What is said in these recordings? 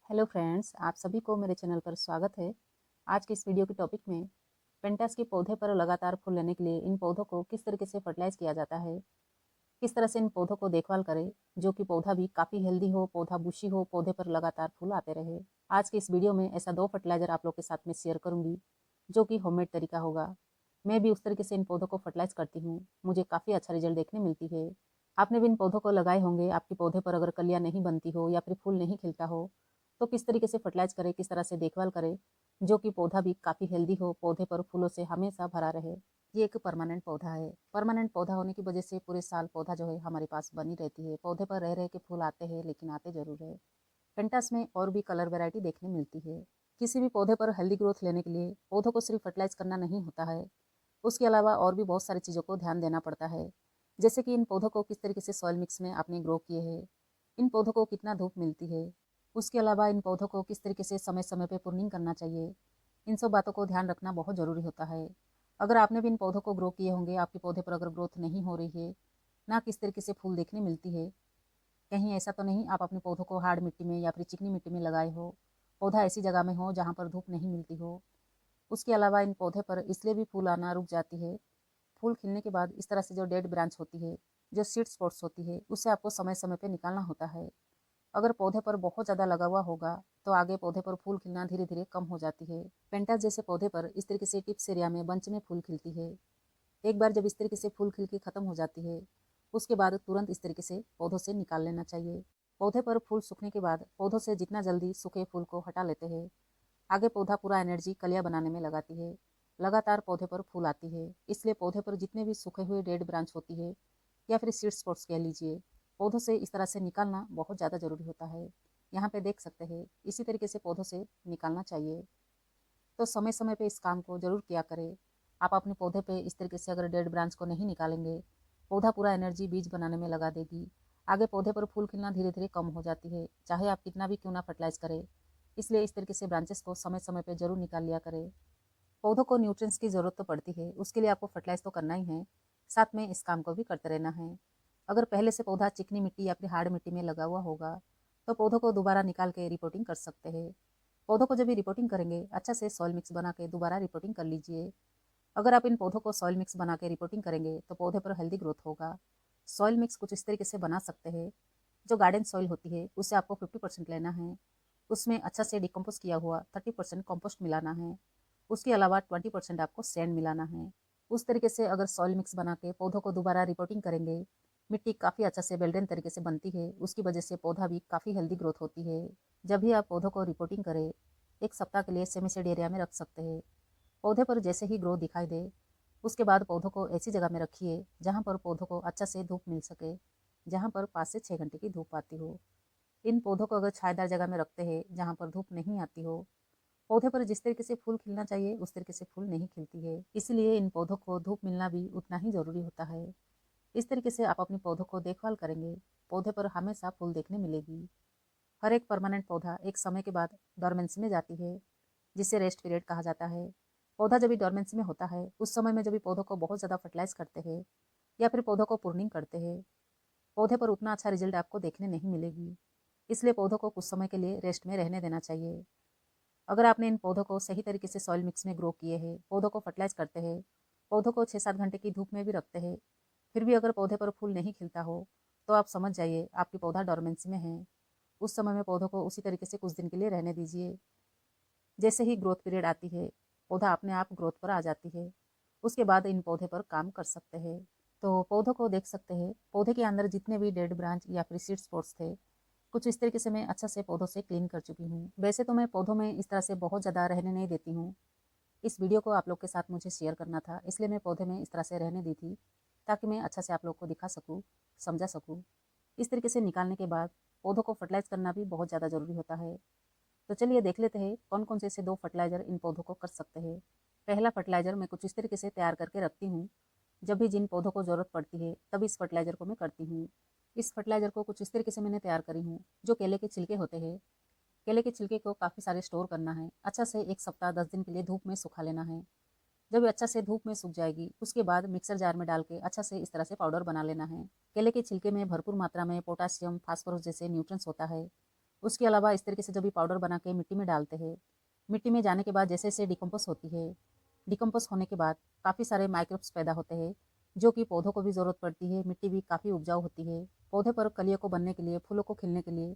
Hello friends, आप सभी को मेरे चैनल पर स्वागत है। आज के इस वीडियो के टॉपिक में पेंटास के पौधे पर लगातार फूल लेने के लिए इन पौधों को किस तरीके से फर्टिलाइज किया जाता है, किस तरह से इन पौधों को देखभाल करें जो कि पौधा भी काफ़ी हेल्दी हो, पौधा बुशी हो, पौधे पर लगातार फूल आते रहे। आज के इस वीडियो में ऐसा 2 फर्टिलाइजर आप लोग के साथ में शेयर करूंगी जो कि होममेड तरीका होगा। मैं भी उस तरीके से इन पौधों को फर्टिलाइज करती हूँ, मुझे काफ़ी अच्छा रिजल्ट देखने मिलती है। आपने भी इन पौधों को लगाए होंगे, आपके पौधे पर अगर कलियाँ नहीं बनती हो या फिर फूल नहीं खिलता हो तो किस तरीके से फर्टिलाइज करें, किस तरह से देखभाल करें जो कि पौधा भी काफ़ी हेल्दी हो, पौधे पर फूलों से हमेशा भरा रहे। ये एक परमानेंट पौधा है। परमानेंट पौधा होने की वजह से पूरे साल पौधा जो है हमारे पास बनी रहती है। पौधे पर रह रहे के फूल आते हैं, लेकिन आते जरूर है। पेंटास में और भी कलर वैरायटी देखने मिलती है। किसी भी पौधे पर हेल्दी ग्रोथ लेने के लिए पौधों को सिर्फ फर्टिलाइज करना नहीं होता है, उसके अलावा और भी बहुत सारी चीज़ों को ध्यान देना पड़ता है। जैसे कि इन पौधों को किस तरीके से सॉइल मिक्स में आपने ग्रो किए हैं, इन पौधों को कितना धूप मिलती है, उसके अलावा इन पौधों को किस तरीके से समय समय पे प्रूनिंग करना चाहिए। इन सब बातों को ध्यान रखना बहुत ज़रूरी होता है। अगर आपने भी इन पौधों को ग्रो किए होंगे, आपके पौधे पर अगर ग्रोथ नहीं हो रही है, ना किस तरीके से फूल देखने मिलती है, कहीं ऐसा तो नहीं आप अपने पौधों को हार्ड मिट्टी में या फिर चिकनी मिट्टी में लगाए हो, पौधा ऐसी जगह में हो जहाँ पर धूप नहीं मिलती हो। उसके अलावा इन पौधे पर इसलिए भी फूल आना रुक जाती है, फूल खिलने के बाद इस तरह से जो डेड ब्रांच होती है, जो सीड स्पॉट्स होती है, उसे आपको समय समय पे निकालना होता है। अगर पौधे पर बहुत ज़्यादा लगा हुआ होगा तो आगे पौधे पर फूल खिलना धीरे धीरे कम हो जाती है। पेंटास जैसे पौधे पर इस तरीके से टिप्स एरिया में बंच में फूल खिलती है। एक बार जब इस तरीके से फूल खिल के खत्म हो जाती है, उसके बाद तुरंत इस तरीके से पौधों से निकाल लेना चाहिए। पौधे पर फूल सूखने के बाद पौधों से जितना जल्दी सूखे फूल को हटा लेते हैं, आगे पौधा पूरा एनर्जी कलियां बनाने में लगाती है। लगातार पौधे पर फूल आती है, इसलिए पौधे पर जितने भी सूखे हुए डेड ब्रांच होती है या फिर सीड स्पॉट्स कह लीजिए, पौधों से इस तरह से निकालना बहुत ज़्यादा ज़रूरी होता है। यहाँ पे देख सकते हैं, इसी तरीके से पौधों से निकालना चाहिए। तो समय समय पे इस काम को ज़रूर किया करें। आप अपने पौधे पे इस तरीके से अगर डेड ब्रांच को नहीं निकालेंगे, पौधा पूरा एनर्जी बीज बनाने में लगा देगी। आगे पौधे पर फूल खिलना धीरे धीरे कम हो जाती है, चाहे आप कितना भी क्यों ना फर्टिलाइज करें। इसलिए इस तरीके से ब्रांचेस को समय समय पे जरूर निकाल लिया करें। पौधों को न्यूट्रिएंट्स की ज़रूरत तो पड़ती है, उसके लिए आपको फर्टिलाइज तो करना ही है, साथ में इस काम को भी करते रहना है। अगर पहले से पौधा चिकनी मिट्टी या फिर हार्ड मिट्टी में लगा हुआ होगा तो पौधों को दोबारा निकाल के रिपोर्टिंग कर सकते हैं। पौधों को जब भी रिपोर्टिंग करेंगे, अच्छा से सॉइल मिक्स बना के दोबारा रिपोर्टिंग कर लीजिए। अगर आप इन पौधों को सॉइल मिक्स बना के रिपोर्टिंग करेंगे तो पौधे पर हेल्दी ग्रोथ होगा। सॉइल मिक्स कुछ इस तरीके से बना सकते हैं, जो गार्डन सॉइल होती है उससे आपको 50% लेना है, उसमें अच्छा से डिकम्पोज किया हुआ 30% कंपोस्ट मिलाना है, उसके अलावा 20% आपको सैंड मिलाना है। उस तरीके से अगर सॉइल मिक्स बना के पौधों को दोबारा रिपोर्टिंग करेंगे, मिट्टी काफ़ी अच्छा से वेल्डन तरीके से बनती है, उसकी वजह से पौधा भी काफ़ी हेल्दी ग्रोथ होती है। जब भी आप पौधों को रिपोर्टिंग करें, 1 सप्ताह के लिए सेमी शेड एरिया में रख सकते हैं। पौधे पर जैसे ही ग्रोथ दिखाई दे, उसके बाद पौधों को ऐसी जगह में रखिए जहाँ पर पौधों को अच्छा से धूप मिल सके, जहाँ पर 5 से 6 घंटे की धूप आती हो। इन पौधों को अगर छायादार जगह में रखते हैं जहाँ पर धूप नहीं आती हो, पौधे पर जिस तरीके से फूल खिलना चाहिए उस तरीके से फूल नहीं खिलती है। इसलिए इन पौधों को धूप मिलना भी उतना ही ज़रूरी होता है। इस तरीके से आप अपने पौधों को देखभाल करेंगे, पौधे पर हमेशा फूल देखने मिलेगी। हर एक परमानेंट पौधा एक समय के बाद डोरमेंसी में जाती है, जिसे रेस्ट पीरियड कहा जाता है। पौधा जब भी डोरमेंसी में होता है, उस समय में जब भी पौधों को बहुत ज़्यादा फर्टिलाइज करते हैं या फिर पौधों को प्रूनिंग करते हैं, पौधे पर उतना अच्छा रिजल्ट आपको देखने नहीं मिलेगी। इसलिए पौधों को कुछ समय के लिए रेस्ट में रहने देना चाहिए। अगर आपने इन पौधों को सही तरीके से सॉइल मिक्स में ग्रो किए हैं, पौधों को फर्टिलाइज करते हैं, पौधों को 6-7 घंटे की धूप में भी रखते हैं, फिर भी अगर पौधे पर फूल नहीं खिलता हो, तो आप समझ जाइए आपकी पौधा डोरमेंसी में है। उस समय में पौधों को उसी तरीके से कुछ दिन के लिए रहने दीजिए। जैसे ही ग्रोथ पीरियड आती है, पौधा अपने आप ग्रोथ पर आ जाती है, उसके बाद इन पौधे पर काम कर सकते हैं। तो पौधों को देख सकते हैं, पौधे के अंदर जितने भी डेड ब्रांच या फिर सीड स्पॉट्स थे, कुछ इस तरीके से मैं अच्छा से पौधों से क्लीन कर चुकी हूँ। वैसे तो मैं पौधों में इस तरह से बहुत ज़्यादा रहने नहीं देती हूँ। इस वीडियो को आप लोग के साथ मुझे शेयर करना था, इसलिए मैं पौधे में इस तरह से रहने दी थी, ताकि मैं अच्छा से आप लोग को दिखा सकूँ, समझा सकूँ। इस तरीके से निकालने के बाद पौधों को फर्टिलाइज करना भी बहुत ज़्यादा ज़रूरी होता है। तो चलिए देख लेते हैं कौन कौन से ऐसे 2 फर्टिलाइज़र इन पौधों को कर सकते हैं। पहला फर्टिलाइज़र मैं कुछ इस तरीके से तैयार करके रखती हूँ, जब भी जिन पौधों को ज़रूरत पड़ती है तभी इस फर्टिलाइज़र को मैं करती हूँ। इस फर्टिलाइज़र को कुछ इस तरीके से मैंने तैयार करी हूँ, जो केले के छिलके होते हैं, केले के छिलके को काफ़ी सारे स्टोर करना है, अच्छा से 1 सप्ताह 10 दिन के लिए धूप में सुखा लेना है। जब ये अच्छा से धूप में सूख जाएगी, उसके बाद मिक्सर जार में डाल के अच्छा से इस तरह से पाउडर बना लेना है। केले के छिलके में भरपूर मात्रा में पोटासियम, फास्फोरस जैसे न्यूट्रिएंट्स होता है, उसके अलावा इस तरीके से जब भी पाउडर बना के मिट्टी में डालते हैं, मिट्टी में जाने के बाद जैसे जैसे डिकम्पोज होती है, डिकम्पोज होने के बाद काफ़ी सारे माइक्रोब्स पैदा होते हैं, जो कि पौधों को भी ज़रूरत पड़ती है। मिट्टी भी काफ़ी उपजाऊ होती है। पौधे पर कलियों को बनने के लिए, फूलों को खिलने के लिए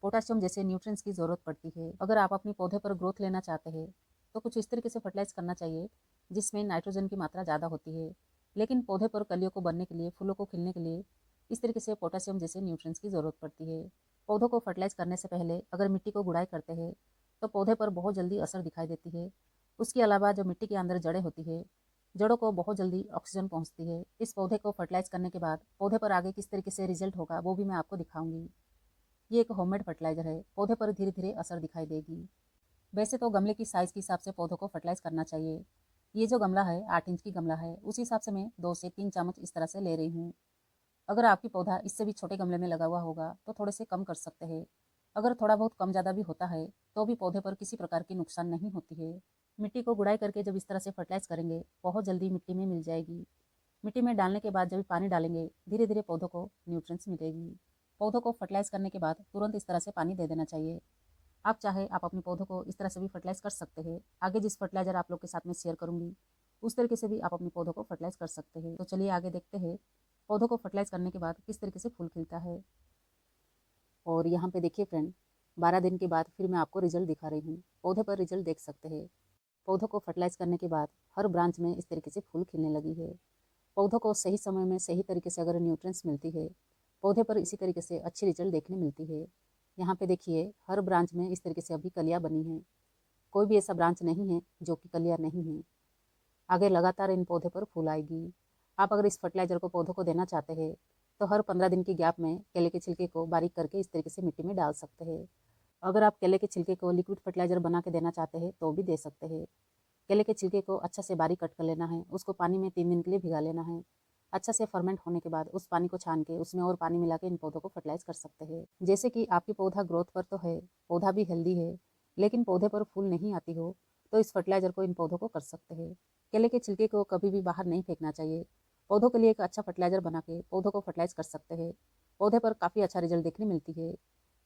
पोटासियम जैसे न्यूट्रिएंट्स की ज़रूरत पड़ती है। अगर आप अपने पौधे पर ग्रोथ लेना चाहते हैं तो कुछ इस तरीके से फर्टिलाइज करना चाहिए जिसमें नाइट्रोजन की मात्रा ज़्यादा होती है। लेकिन पौधे पर कलियों को बनने के लिए, फूलों को खिलने के लिए इस तरीके से पोटासियम जैसे न्यूट्रिएंट्स की ज़रूरत पड़ती है। पौधों को फर्टिलाइज करने से पहले अगर मिट्टी को गुड़ाई करते हैं तो पौधे पर बहुत जल्दी असर दिखाई देती है। उसके अलावा जो मिट्टी के अंदर जड़ें होती है, जड़ों को बहुत जल्दी ऑक्सीजन पहुंचती है। इस पौधे को फर्टिलाइज करने के बाद पौधे पर आगे किस तरीके से रिजल्ट होगा वो भी मैं आपको दिखाऊंगी। ये एक होममेड फर्टिलाइजर है, पौधे पर धीरे धीरे असर दिखाई देगी। वैसे तो गमले की साइज़ के हिसाब से पौधों को फर्टिलाइज करना चाहिए। ये जो गमला है 8 इंच की गमला है, उसी हिसाब से मैं 2 से 3 चम्मच इस तरह से ले रही हूँ। अगर आपकी पौधा इससे भी छोटे गमले में लगा हुआ होगा तो थोड़े से कम कर सकते हैं। अगर थोड़ा बहुत कम ज़्यादा भी होता है तो भी पौधे पर किसी प्रकार की नुकसान नहीं होती है। मिट्टी को गुड़ाई करके जब इस तरह से फर्टिलाइज करेंगे बहुत जल्दी मिट्टी में मिल जाएगी। मिट्टी में डालने के बाद जब पानी डालेंगे धीरे धीरे पौधों को न्यूट्रिएंट्स मिलेगी। पौधों को फर्टिलाइज करने के बाद तुरंत इस तरह से पानी दे देना चाहिए। आप चाहे आप अपने पौधों को इस तरह से भी फर्टिलाइज कर सकते हैं। आगे जिस फर्टिलाइजर आप लोग के साथ में शेयर करूंगी उस तरीके से भी आप अपने पौधों को फर्टिलाइज कर सकते हैं। तो चलिए आगे देखते हैं पौधों को फर्टिलाइज करने के बाद किस तरीके से फूल खिलता है। और यहाँ पे देखिए फ्रेंड, 12 दिन के बाद फिर मैं आपको रिजल्ट दिखा रही हूँ। पौधे पर रिजल्ट देख सकते हैं। पौधों को फर्टिलाइज करने के बाद हर ब्रांच में इस तरीके से फूल खिलने लगी है। पौधों को सही समय में सही तरीके से अगर न्यूट्रिएंट्स मिलती है, पौधे पर इसी तरीके से अच्छी रिजल्ट देखने मिलती है। यहाँ पे देखिए हर ब्रांच में इस तरीके से अभी कलियाँ बनी हैं। कोई भी ऐसा ब्रांच नहीं है जो कि कलियाँ नहीं है। आगे लगातार इन पौधे पर फूल आएगी। आप अगर इस फर्टिलाइजर को पौधों को देना चाहते हैं तो हर 15 दिन की गैप में केले के छिलके को बारीक करके इस तरीके से मिट्टी में डाल सकते हैं। अगर आप केले के छिलके को लिक्विड फर्टिलाइजर बना के देना चाहते हैं तो भी दे सकते हैं। केले के छिलके को अच्छा से बारीक कट कर लेना है, उसको पानी में 3 दिन के लिए भिगा लेना है। अच्छा से फर्मेंट होने के बाद उस पानी को छान के उसमें और पानी मिला के इन पौधों को फर्टिलाइज कर सकते हैं। जैसे कि आपकी पौधा ग्रोथ पर तो है, पौधा भी हेल्दी है, लेकिन पौधे पर फूल नहीं आती हो तो इस फर्टिलाइजर को इन पौधों को कर सकते हैं। केले के छिलके को कभी भी बाहर नहीं फेंकना चाहिए। पौधों के लिए एक अच्छा फर्टिलाइजर बना के पौधों को फर्टिलाइज कर सकते हैं। पौधे पर काफ़ी अच्छा रिजल्ट देखने मिलती है।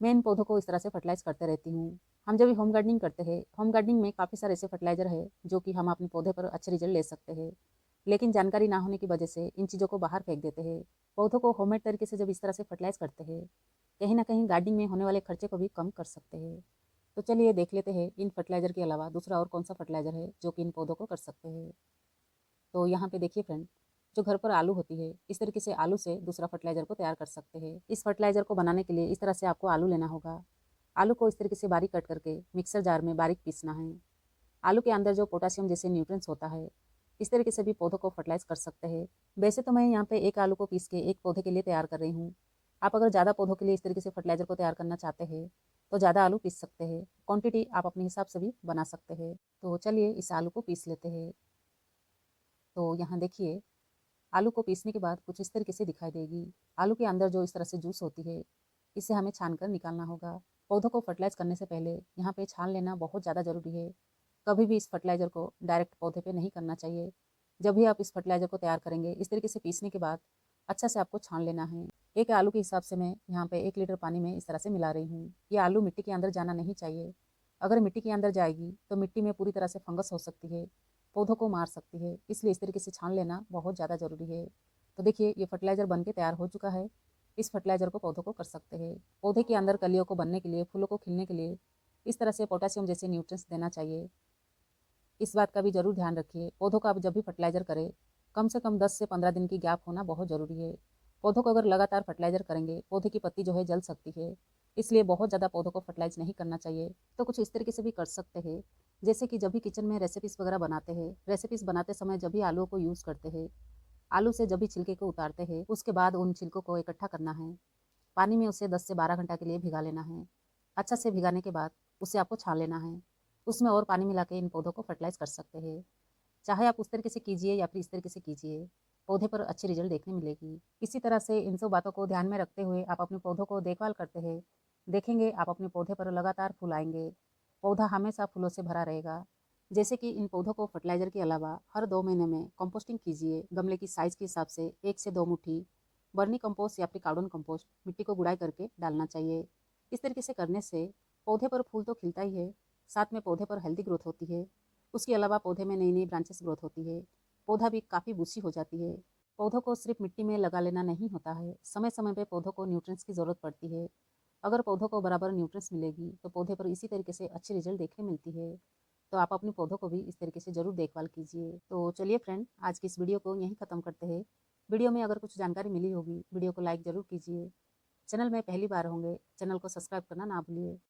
मैं इन पौधों को इस तरह से फर्टिलाइज करते रहती हूँ। हम जब भी होम गार्डनिंग करते हैं, होम गार्डनिंग में काफ़ी सारे ऐसे फर्टिलाइजर है जो कि हम अपने पौधे पर अच्छे रिजल्ट ले सकते हैं, लेकिन जानकारी ना होने की वजह से इन चीज़ों को बाहर फेंक देते हैं। पौधों को होममेड तरीके से जब इस तरह से फर्टिलाइज करते हैं, कहीं ना कहीं गार्डनिंग में होने वाले खर्चे को भी कम कर सकते हैं। तो चलिए देख लेते हैं इन फर्टिलाइजर के अलावा दूसरा और कौन सा फर्टिलाइजर है जो कि इन पौधों को कर सकते हैं। तो यहाँ पे देखिए फ्रेंड, जो घर पर आलू होती है इस तरीके से आलू से दूसरा फर्टिलाइजर को तैयार कर सकते हैं। इस फर्टिलाइजर को बनाने के लिए इस तरह से आपको आलू लेना होगा। आलू को इस तरीके से बारीक कट करके मिक्सर जार में बारीक पीसना है। आलू के अंदर जो पोटासियम जैसे न्यूट्रिएंट्स होता है, इस तरीके से भी पौधों को फर्टिलाइज कर सकते हैं। वैसे तो मैं यहाँ पे एक आलू को पीस के एक पौधे के लिए तैयार कर रही हूँ। आप अगर ज़्यादा पौधों के लिए इस तरीके से फर्टिलाइजर को तैयार करना चाहते हैं तो ज़्यादा आलू पीस सकते हैं। क्वांटिटी आप अपने हिसाब से भी बना सकते हैं। तो चलिए इस आलू को पीस लेते हैं। तो यहाँ देखिए आलू को पीसने के बाद कुछ इस तरीके से दिखाई देगी। आलू के अंदर जो इस तरह से जूस होती है, इसे हमें छान कर निकालना होगा। पौधों को फर्टिलाइज करने से पहले यहाँ पे छान लेना बहुत ज़्यादा ज़रूरी है। कभी भी इस फर्टिलाइज़र को डायरेक्ट पौधे पे नहीं करना चाहिए। जब भी आप इस फर्टिलाइज़र को तैयार करेंगे इस तरीके से पीसने के बाद अच्छा से आपको छान लेना है। एक आलू के हिसाब से मैं यहाँ पे 1 लीटर पानी में इस तरह से मिला रही हूँ। ये आलू मिट्टी के अंदर जाना नहीं चाहिए। अगर मिट्टी के अंदर जाएगी तो मिट्टी में पूरी तरह से फंगस हो सकती है, पौधों को मार सकती है। इसलिए इस तरीके से छान लेना बहुत ज़्यादा ज़रूरी है। तो देखिए ये फर्टिलाइज़र बन के तैयार हो चुका है। इस फर्टिलाइज़र को पौधों को कर सकते हैं। पौधे के अंदर कलियों को बनने के लिए, फूलों को खिलने के लिए इस तरह से पोटासियम जैसे न्यूट्रिएंट्स देना चाहिए। इस बात का भी ज़रूर ध्यान रखिए, पौधों का आप जब भी फर्टिलाइज़र करें कम से कम 10 से 15 दिन की गैप होना बहुत ज़रूरी है। पौधों को अगर लगातार फर्टिलाइज़र करेंगे पौधे की पत्ती जो है जल सकती है, इसलिए बहुत ज़्यादा पौधों को फर्टिलाइज नहीं करना चाहिए। तो कुछ इस तरीके से भी कर सकते हैं, जैसे कि जब भी किचन में रेसिपीज़ वगैरह बनाते हैं, रेसिपीज़ बनाते समय जब भी आलूओं को यूज़ करते हैं, आलू से जब भी छिलके को उतारते हैं उसके बाद उन छिलकों को इकट्ठा करना है। पानी में उसे 10 से 12 घंटा के लिए भिगा लेना है। अच्छा से भिगाने के बाद उसे आपको छान लेना है। उसमें और पानी मिला के इन पौधों को फर्टिलाइज कर सकते हैं। चाहे आप उस तरीके से कीजिए या फिर इस तरीके से कीजिए, पौधे पर अच्छी रिजल्ट देखने मिलेगी। इसी तरह से इन सब बातों को ध्यान में रखते हुए आप अपने पौधों को देखभाल करते हैं, देखेंगे आप अपने पौधे पर लगातार फूल आएंगे। पौधा हमेशा फूलों से भरा रहेगा। जैसे कि इन पौधों को फर्टिलाइजर के अलावा हर 2 महीने में कंपोस्टिंग कीजिए। गमले की साइज़ के हिसाब से 1 से 2 मुट्ठी वर्मी कंपोस्ट या फिर कार्बन कंपोस्ट मिट्टी को गुड़ाई करके डालना चाहिए। इस तरीके से करने से पौधे पर फूल तो खिलता ही है, साथ में पौधे पर हेल्दी ग्रोथ होती है। उसके अलावा पौधे में नई नई ब्रांचेस ग्रोथ होती है, पौधा भी काफ़ी बूसी हो जाती है। पौधों को सिर्फ मिट्टी में लगा लेना नहीं होता है, समय समय पे पौधों को न्यूट्रिएंट्स की ज़रूरत पड़ती है। अगर पौधों को बराबर न्यूट्रिएंट्स मिलेगी तो पौधे पर इसी तरीके से अच्छी रिजल्ट देखने मिलती है। तो आप अपने पौधों को भी इस तरीके से ज़रूर देखभाल कीजिए। तो चलिए फ्रेंड, आज की इस वीडियो को यहीं ख़त्म करते हैं। वीडियो में अगर कुछ जानकारी मिली होगी, वीडियो को लाइक ज़रूर कीजिए। चैनल में पहली बार होंगे, चैनल को सब्सक्राइब करना ना भूलिए।